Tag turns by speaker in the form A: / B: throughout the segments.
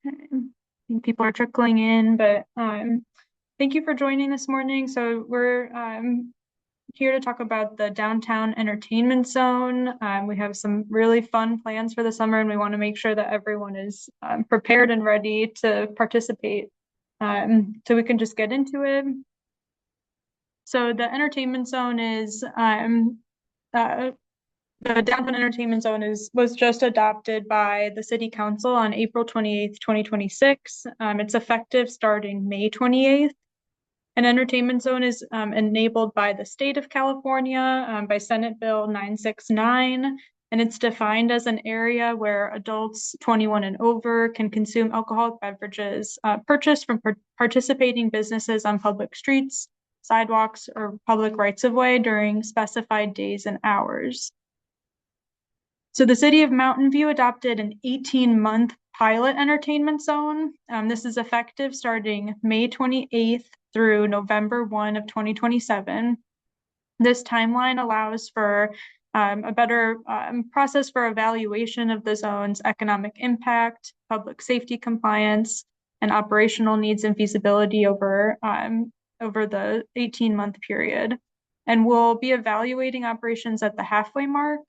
A: I think people are trickling in, but thank you for joining this morning. So we're here to talk about the downtown entertainment zone. We have some really fun plans for the summer, and we want to make sure that everyone is prepared and ready to participate. So we can just get into it. So the entertainment zone is uh, the downtown entertainment zone was just adopted by the city council on April 28th, 2026. It's effective starting May 28th. An entertainment zone is enabled by the state of California by Senate Bill 969, and it's defined as an area where adults 21 and over can consume alcoholic beverages purchased from participating businesses on public streets, sidewalks, or public rights of way during specified days and hours. So the city of Mountain View adopted an 18-month pilot entertainment zone. This is effective starting May 28th through November 1 of 2027. This timeline allows for a better process for evaluation of the zone's economic impact, public safety compliance, and operational needs and feasibility over the 18-month period. And we'll be evaluating operations at the halfway mark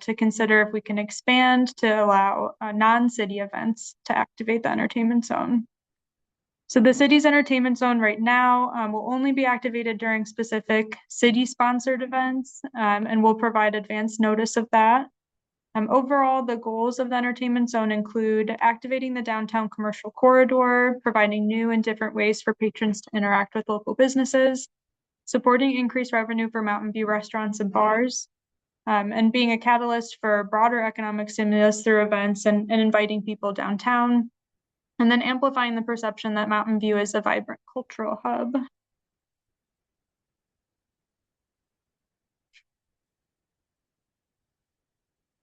A: to consider if we can expand to allow non-city events to activate the entertainment zone. So the city's entertainment zone right now will only be activated during specific city-sponsored events, and we'll provide advance notice of that. Overall, the goals of the entertainment zone include activating the downtown commercial corridor, providing new and different ways for patrons to interact with local businesses, supporting increased revenue for Mountain View restaurants and bars, and being a catalyst for broader economic stimulus through events and inviting people downtown, and then amplifying the perception that Mountain View is a vibrant cultural hub.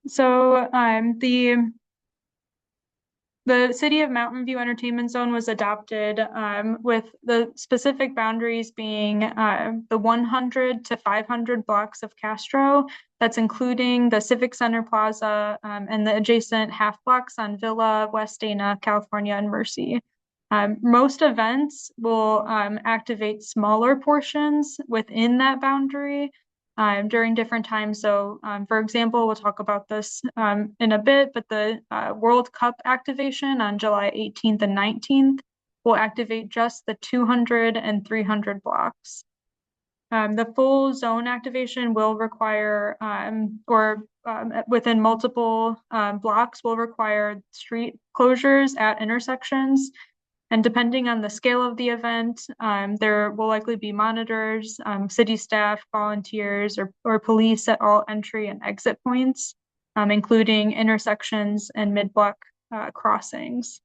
A: So the City of Mountain View Entertainment Zone was adopted with the specific boundaries being the 100 to 500 blocks of Castro. That's including the Civic Center Plaza and the adjacent half blocks on Villa, West Dana, California, and Mercy. Most events will activate smaller portions within that boundary during different times. So, for example, we'll talk about this in a bit, but the World Cup activation on July 18th and 19th will activate just the 200 and 300 blocks. The full zone activation will require, within multiple blocks, will require street closures at intersections. And depending on the scale of the event, there will likely be monitors, city staff, volunteers, or police at all entry and exit points, including intersections and mid-block crossings.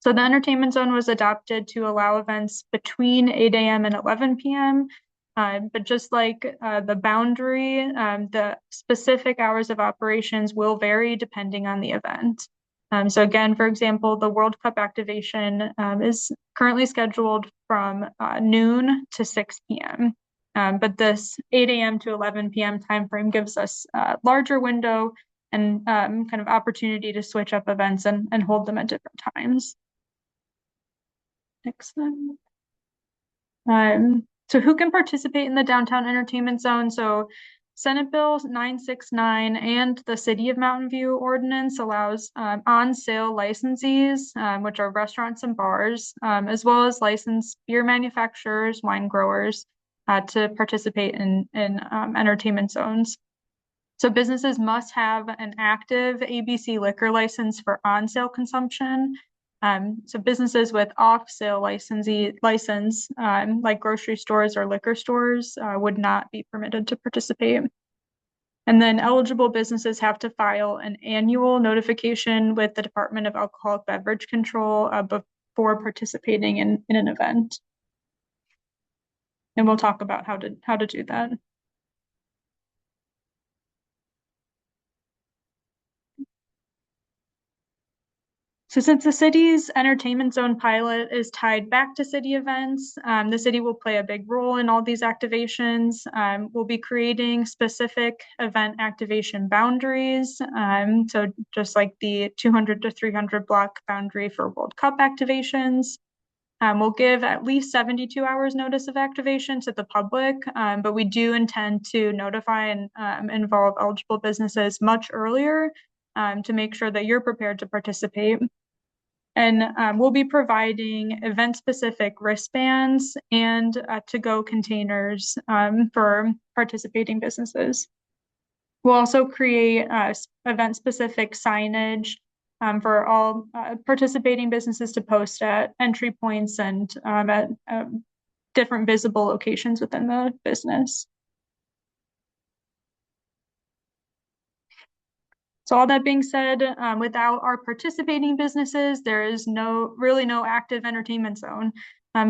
A: So the entertainment zone was adopted to allow events between 8 a.m. and 11 p.m., but just like the boundary, the specific hours of operations will vary depending on the event. So again, for example, the World Cup activation is currently scheduled from noon to 6 p.m. But this 8 a.m. to 11 p.m. timeframe gives us a larger window and kind of opportunity to switch up events and hold them at different times. Next slide. So who can participate in the downtown entertainment zone? So Senate Bill 969 and the City of Mountain View ordinance allows on-sale licensees, which are restaurants and bars, as well as licensed beer manufacturers, wine growers, to participate in entertainment zones. So businesses must have an active ABC liquor license for on-sale consumption. So businesses with off-sale license, like grocery stores or liquor stores, would not be permitted to participate. And then eligible businesses have to file an annual notification with the Department of Alcoholic Beverage Control before participating in an event. And we'll talk about how to do that. So since the city's entertainment zone pilot is tied back to city events, the city will play a big role in all these activations. We'll be creating specific event activation boundaries. So just like the 200 to 300 block boundary for World Cup activations. We'll give at least 72 hours notice of activation to the public, but we do intend to notify and involve eligible businesses much earlier to make sure that you're prepared to participate. And we'll be providing event-specific wristbands and to-go containers for participating businesses. We'll also create event-specific signage for all participating businesses to post at entry points and at different visible locations within the business. So all that being said, without our participating businesses, there is really no active entertainment zone.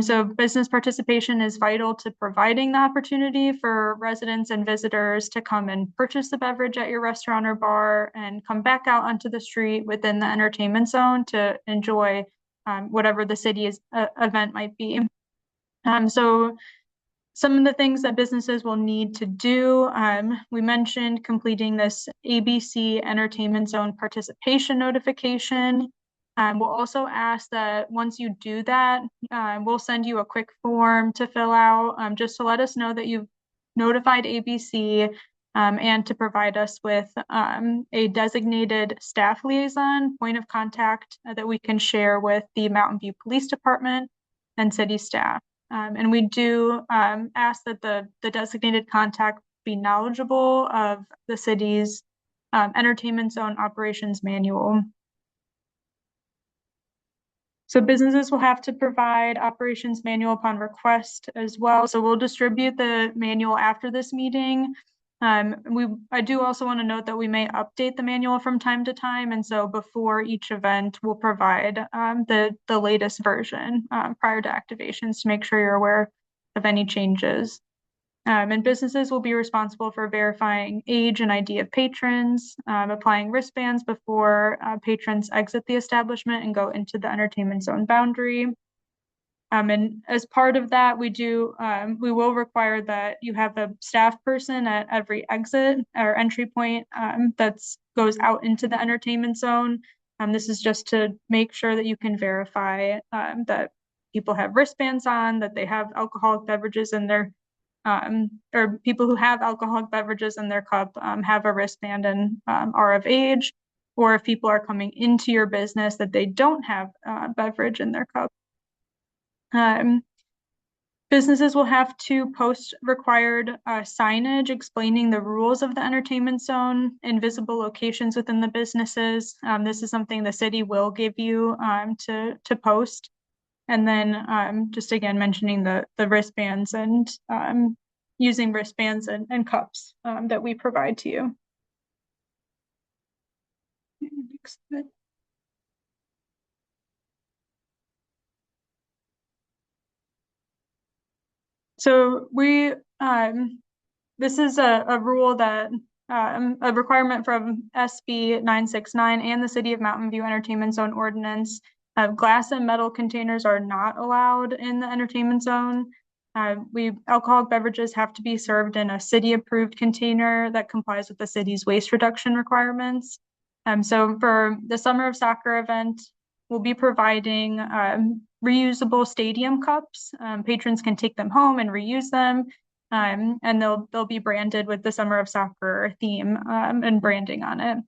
A: So business participation is vital to providing the opportunity for residents and visitors to come and purchase the beverage at your restaurant or bar and come back out onto the street within the entertainment zone to enjoy whatever the city's event might be. So some of the things that businesses will need to do, we mentioned completing this ABC Entertainment Zone participation notification. We'll also ask that once you do that, we'll send you a quick form to fill out just to let us know that you've notified ABC and to provide us with a designated staff liaison point of contact that we can share with the Mountain View Police Department and city staff. And we do ask that the designated contact be knowledgeable of the city's entertainment zone operations manual. So businesses will have to provide operations manual upon request as well. So we'll distribute the manual after this meeting. I do also want to note that we may update the manual from time to time. And so before each event, we'll provide the latest version prior to activations to make sure you're aware of any changes. And businesses will be responsible for verifying age and ID of patrons, applying wristbands before patrons exit the establishment and go into the entertainment zone boundary. And as part of that, we will require that you have a staff person at every exit or entry point that goes out into the entertainment zone. This is just to make sure that you can verify that people have wristbands on, that they have alcoholic beverages in their or people who have alcoholic beverages in their cup have a wristband and are of age, or if people are coming into your business that they don't have beverage in their cup. Businesses will have to post required signage explaining the rules of the entertainment zone in visible locations within the businesses. This is something the city will give you to post. And then just again, mentioning the wristbands and using wristbands and cups that we provide to you. So this is a rule that a requirement from SB 969 and the City of Mountain View Entertainment Zone Ordinance. Glass and metal containers are not allowed in the entertainment zone. Alcoholic beverages have to be served in a city-approved container that complies with the city's waste reduction requirements. So for the Summer of Soccer event, we'll be providing reusable stadium cups. Patrons can take them home and reuse them, and they'll be branded with the Summer of Soccer theme and branding on it.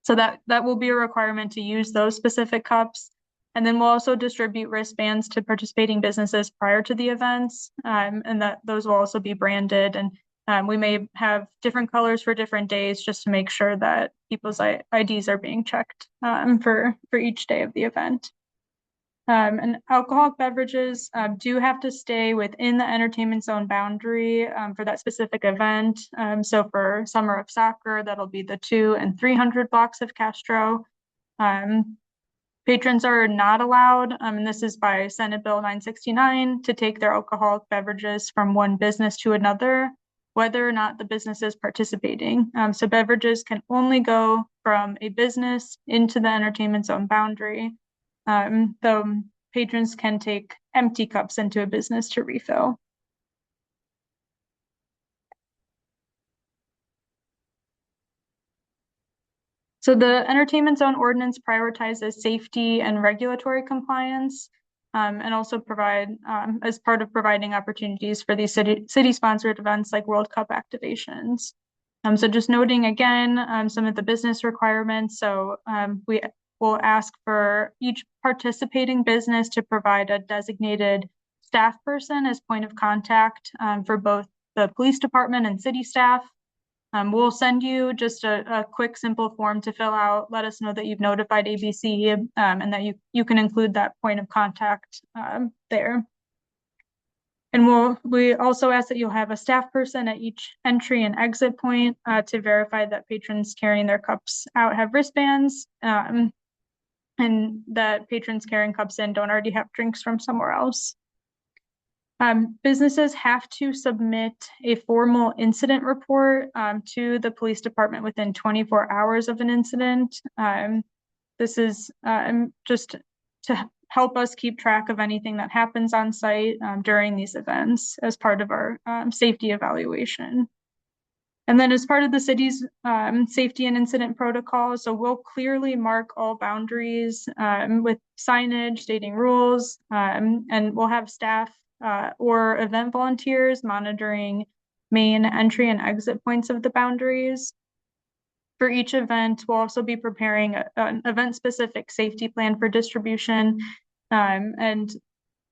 A: So that will be a requirement to use those specific cups. And then we'll also distribute wristbands to participating businesses prior to the events, and that those will also be branded. And we may have different colors for different days just to make sure that people's IDs are being checked for each day of the event. And alcoholic beverages do have to stay within the entertainment zone boundary for that specific event. So for Summer of Soccer, that'll be the 200 and 300 blocks of Castro. Patrons are not allowed, and this is by Senate Bill 969, to take their alcoholic beverages from one business to another, whether or not the business is participating. So beverages can only go from a business into the entertainment zone boundary. Though patrons can take empty cups into a business to refill. So the entertainment zone ordinance prioritizes safety and regulatory compliance, and also provide, as part of providing opportunities for these city-sponsored events like World Cup activations. So just noting again, some of the business requirements. So we will ask for each participating business to provide a designated staff person as point of contact for both the police department and city staff. We'll send you just a quick, simple form to fill out. Let us know that you've notified ABC and that you can include that point of contact there. And we also ask that you'll have a staff person at each entry and exit point to verify that patrons carrying their cups out have wristbands and that patrons carrying cups in don't already have drinks from somewhere else. Businesses have to submit a formal incident report to the police department within 24 hours of an incident. This is just to help us keep track of anything that happens on site during these events as part of our safety evaluation. And then as part of the city's safety and incident protocol, so we'll clearly mark all boundaries with signage stating rules, and we'll have staff or event volunteers monitoring main entry and exit points of the boundaries. For each event, we'll also be preparing an event-specific safety plan for distribution, and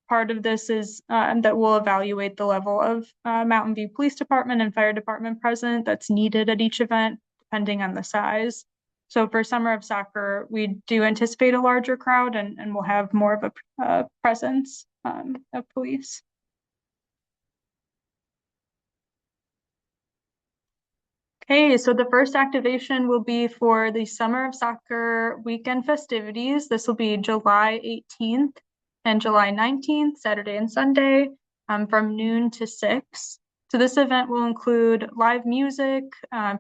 A: part of this is that we'll evaluate the level of Mountain View Police Department and Fire Department present that's needed at each event, depending on the size. So for Summer of Soccer, we do anticipate a larger crowd and we'll have more of a presence of police. Okay, so the first activation will be for the Summer of Soccer weekend festivities. This will be July 18th and July 19th, Saturday and Sunday, from noon to 6. So this event will include live music,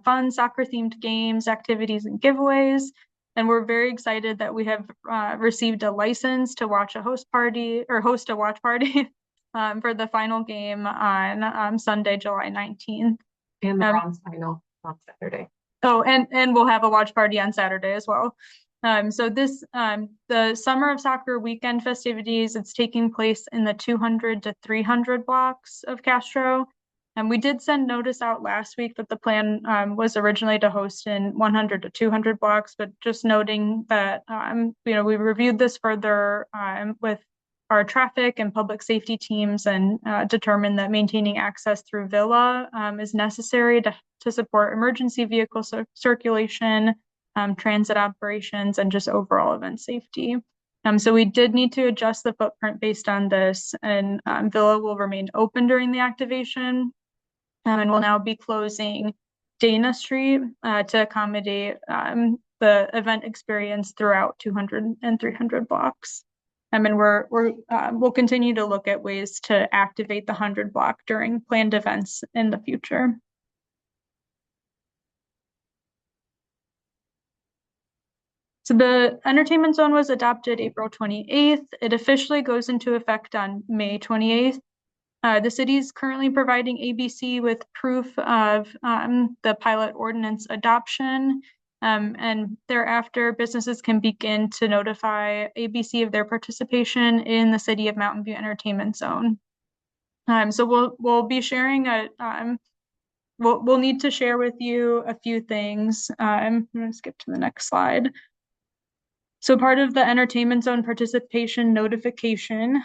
A: fun soccer-themed games, activities, and giveaways. And we're very excited that we have received a license to host a watch party for the final game on Sunday, July 19th.
B: And the bronze final on Saturday.
A: Oh, and we'll have a watch party on Saturday as well. So this, the Summer of Soccer weekend festivities, it's taking place in the 200 to 300 blocks of Castro. And we did send notice out last week that the plan was originally to host in 100 to 200 blocks, but just noting that, we reviewed this further with our traffic and public safety teams and determined that maintaining access through Villa is necessary to support emergency vehicle circulation, transit operations, and just overall event safety. So we did need to adjust the footprint based on this, and Villa will remain open during the activation. And we'll now be closing Dana Street to accommodate the event experience throughout 200 and 300 blocks. And we'll continue to look at ways to activate the 100 block during planned events in the future. So the entertainment zone was adopted April 28th. It officially goes into effect on May 28th. The city is currently providing ABC with proof of the pilot ordinance adoption, and thereafter businesses can begin to notify ABC of their participation in the City of Mountain View Entertainment Zone. So we'll be sharing we'll need to share with you a few things. I'm going to skip to the next slide. So part of the entertainment zone participation notification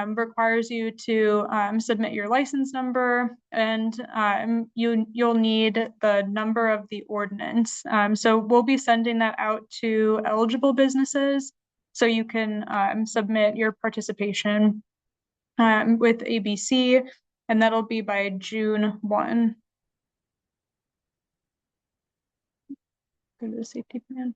A: requires you to submit your license number, and you'll need the number of the ordinance. So we'll be sending that out to eligible businesses so you can submit your participation with ABC, and that'll be by June 1. Go to the safety plan.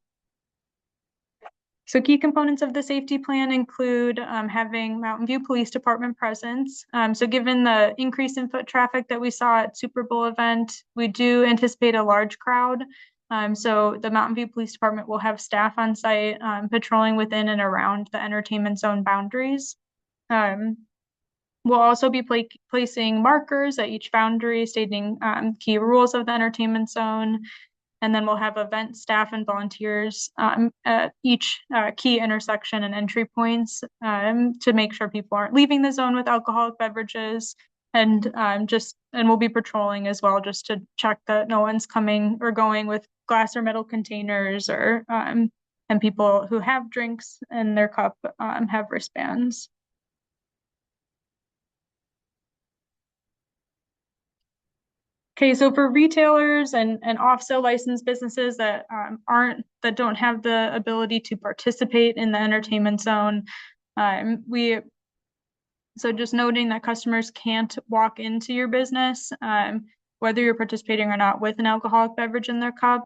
A: So key components of the safety plan include having Mountain View Police Department presence. So given the increase in foot traffic that we saw at Super Bowl event, we do anticipate a large crowd. So the Mountain View Police Department will have staff on site patrolling within and around the entertainment zone boundaries. We'll also be placing markers at each boundary stating key rules of the entertainment zone. And then we'll have event staff and volunteers at each key intersection and entry points to make sure people aren't leaving the zone with alcoholic beverages. And we'll be patrolling as well, just to check that no one's coming or going with glass or metal containers, or and people who have drinks in their cup have wristbands. Okay, so for retailers and off-sale licensed businesses that don't have the ability to participate in the entertainment zone, so just noting that customers can't walk into your business, whether you're participating or not, with an alcoholic beverage in their cup.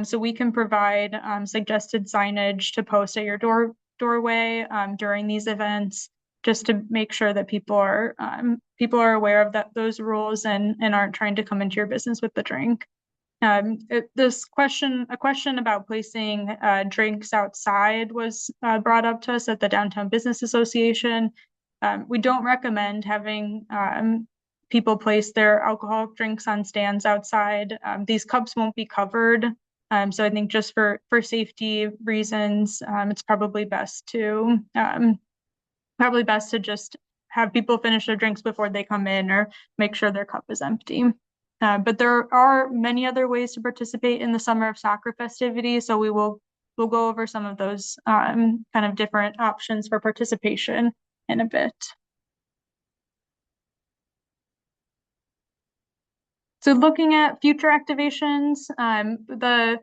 A: So we can provide suggested signage to post at your doorway during these events, just to make sure that people are aware of those rules and aren't trying to come into your business with the drink. A question about placing drinks outside was brought up to us at the Downtown Business Association. We don't recommend having people place their alcoholic drinks on stands outside. These cups won't be covered. So I think just for safety reasons, it's probably best to just have people finish their drinks before they come in, or make sure their cup is empty. But there are many other ways to participate in the Summer of Soccer festivities, so we'll go over some of those kind of different options for participation in a bit. So looking at future activations, the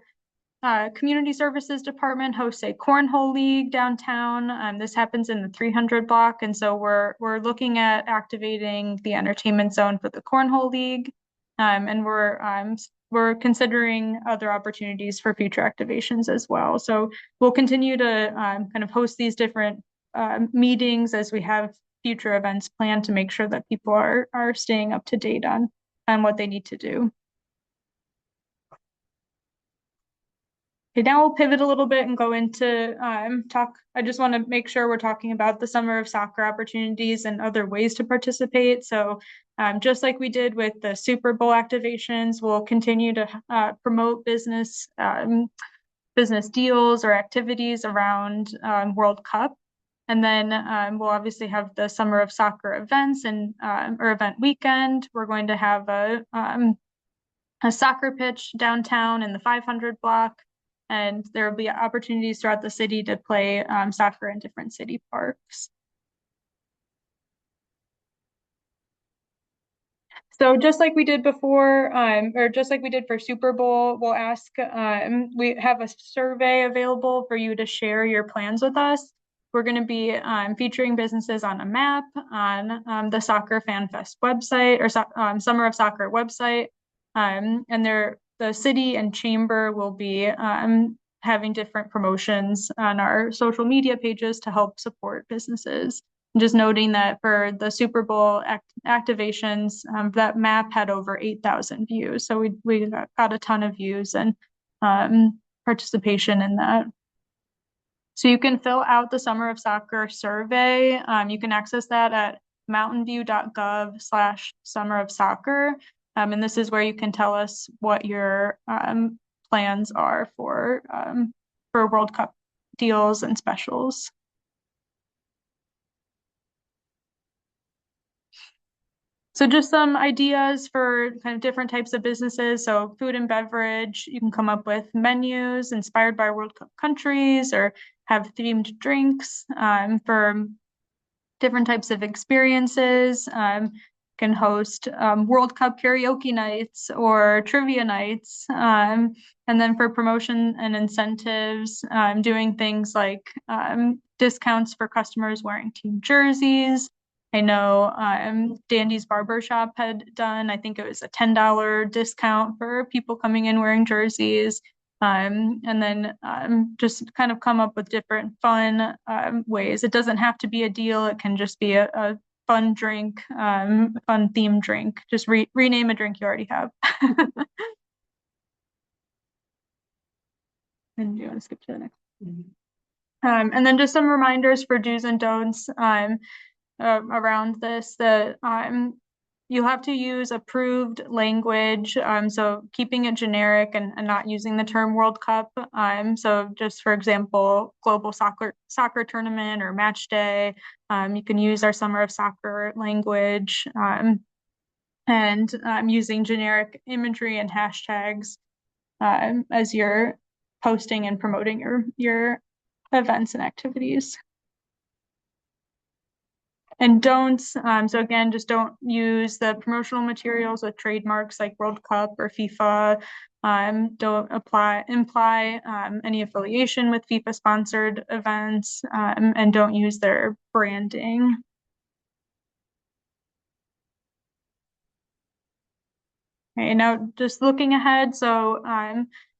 A: Community Services Department hosts a cornhole league downtown. This happens in the 300 block, and so we're looking at activating the entertainment zone for the cornhole league, and we're considering other opportunities for future activations as well. So we'll continue to kind of host these different meetings as we have future events planned, to make sure that people are staying up to date on what they need to do. Okay, now we'll pivot a little bit and go into talk. I just want to make sure we're talking about the Summer of Soccer opportunities and other ways to participate. So just like we did with the Super Bowl activations, we'll continue to promote business deals or activities around World Cup. And then we'll obviously have the Summer of Soccer events and or event weekend. We're going to have a soccer pitch downtown in the 500 block, and there will be opportunities throughout the city to play soccer in different city parks. So just like we did before, or just like we did for Super Bowl, we'll ask, we have a survey available for you to share your plans with us. We're going to be featuring businesses on a map on the Soccer Fan Fest website, or Summer of Soccer website. And the city and chamber will be having different promotions on our social media pages to help support businesses. Just noting that for the Super Bowl activations, that map had over 8,000 views. So we got a ton of views and participation in that. So you can fill out the Summer of Soccer survey. You can access that at mountainview.gov/Summer of Soccer. And this is where you can tell us what your plans are for World Cup deals and specials. So just some ideas for kind of different types of businesses. So food and beverage, you can come up with menus inspired by World Cup countries, or have themed drinks for different types of experiences. Can host World Cup karaoke nights or trivia nights. And then for promotion and incentives, doing things like discounts for customers wearing team jerseys. I know Dandy's Barbershop had done, I think it was a $10 discount for people coming in wearing jerseys. And then just kind of come up with different fun ways. It doesn't have to be a deal. It can just be a fun drink, fun themed drink. Just rename a drink you already have. And do you want to skip to the next? And then just some reminders for do's and don'ts around this, that you'll have to use approved language, so keeping it generic and not using the term World Cup. So just for example, global soccer tournament or match day, you can use our summer of soccer language, and using generic imagery and hashtags as you're posting and promoting your events and activities. And don'ts, so again, just don't use the promotional materials with trademarks like World Cup or FIFA. Don't imply any affiliation with FIFA sponsored events, and don't use their branding. Okay, now just looking ahead, so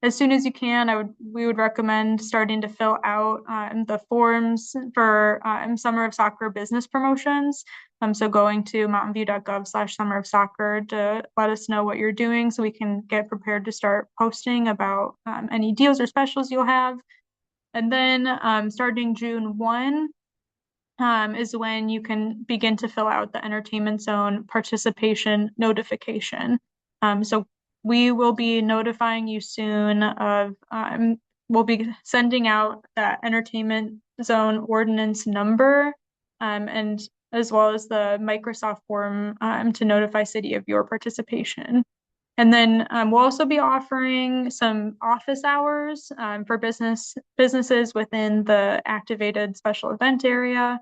A: as soon as you can, we would recommend starting to fill out the forms for Summer of Soccer business promotions. So going to mountainview.gov/summer of soccer to let us know what you're doing so we can get prepared to start posting about any deals or specials you'll have. And then starting June 1, is when you can begin to fill out the entertainment zone participation notification. So we will be notifying you soon of, we'll be sending out that entertainment zone ordinance number, and as well as the Microsoft form to notify city of your participation. And then we'll also be offering some office hours for businesses within the activated special event area.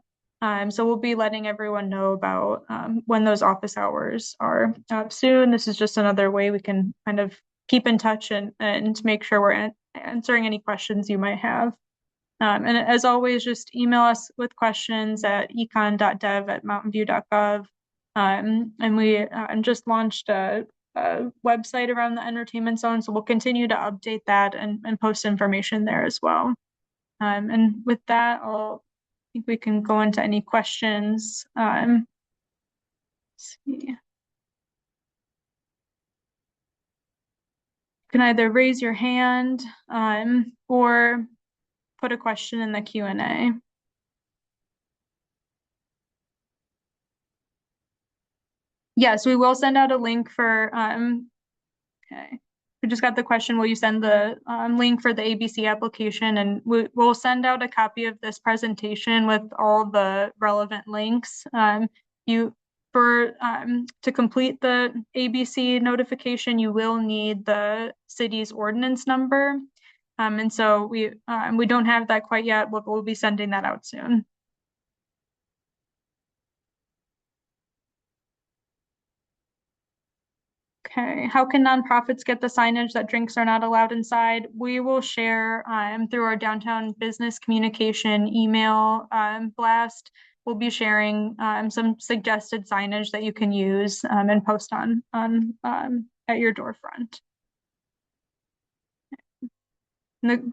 A: So we'll be letting everyone know about when those office hours are up soon. This is just another way we can kind of keep in touch and make sure we're answering any questions you might have. And as always, just email us with questions at econ.dev@mountainview.gov. And we just launched a website around the entertainment zone, so we'll continue to update that and post information there as well. And with that, I think we can go into any questions. Let's see. You can either raise your hand or put a question in the Q&A. Yes, we will send out a link for, okay. We just got the question, will you send the link for the ABC application? And we'll send out a copy of this presentation with all the relevant links. To complete the ABC notification, you will need the city's ordinance number. And so we don't have that quite yet, but we'll be sending that out soon. Okay, how can nonprofits get the signage that drinks are not allowed inside? We will share through our downtown business communication email blast. We'll be sharing some suggested signage that you can use and post on at your door front.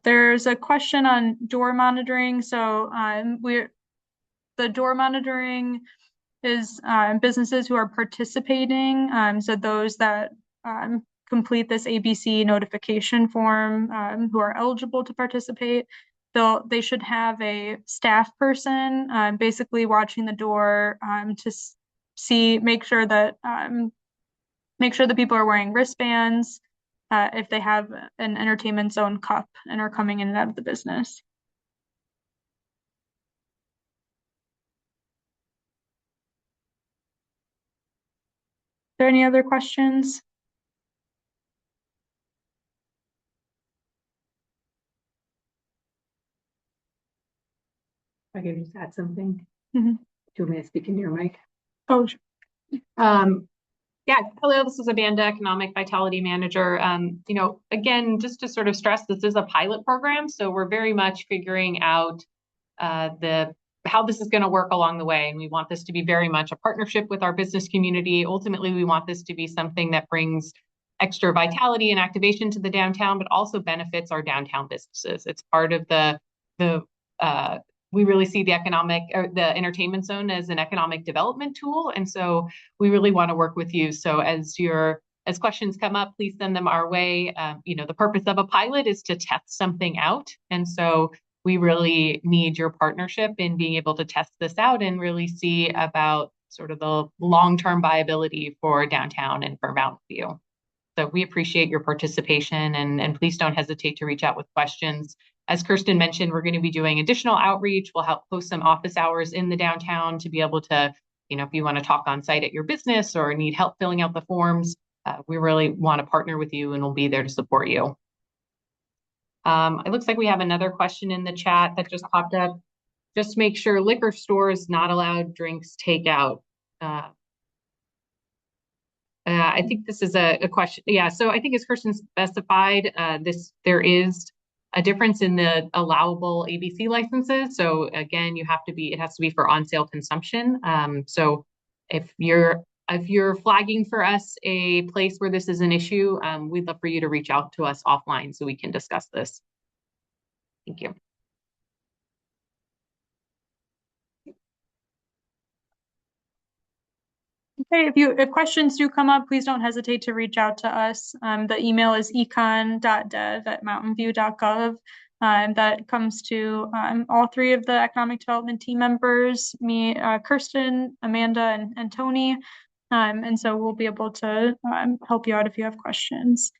A: There's a question on door monitoring. So the door monitoring is businesses who are participating. So those that complete this ABC notification form who are eligible to participate, they should have a staff person basically watching the door to make sure that people are wearing wristbands if they have an entertainment zone cup and are coming in and out of the business. Are there any other questions?
B: I can just add something.
A: Mm-hmm.
B: Do you want me to speak into your mic?
A: Oh, sure.
B: Yeah, hello, this is Amanda, Economic Vitality Manager. Again, just to sort of stress, this is a pilot program, so we're very much figuring out how this is going to work along the way. And we want this to be very much a partnership with our business community. Ultimately, we want this to be something that brings extra vitality and activation to the downtown, but also benefits our downtown businesses. It's part of we really see the entertainment zone as an economic development tool. And so we really want to work with you. So as as questions come up, please send them our way. The purpose of a pilot is to test something out. And so we really need your partnership in being able to test this out and really see about sort of the long-term viability for downtown and for Mountain View. So we appreciate your participation, and please don't hesitate to reach out with questions. As Kirsten mentioned, we're going to be doing additional outreach. We'll help post some office hours in the downtown to be able to, if you want to talk on site at your business or need help filling out the forms, we really want to partner with you and we'll be there to support you. It looks like we have another question in the chat that just popped up. Just make sure liquor stores not allowed drinks takeout. I think this is a question. Yeah, so I think as Kirsten specified, there is a difference in the allowable ABC licenses. So again, it has to be for on-sale consumption. So if you're flagging for us a place where this is an issue, we'd love for you to reach out to us offline so we can discuss this. Thank you.
A: Okay, if questions do come up, please don't hesitate to reach out to us. The email is econ.dev@mountainview.gov. That comes to all three of the economic development team members, me, Kirsten, Amanda, and Tony. And so we'll be able to help you out if you have questions.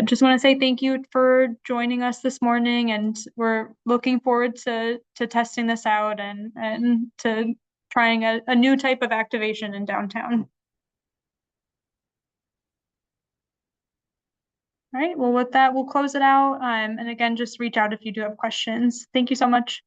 A: Just want to say thank you for joining us this morning, and we're looking forward to testing this out and to trying a new type of activation in downtown. All right, well, with that, we'll close it out. And again, just reach out if you do have questions. Thank you so much.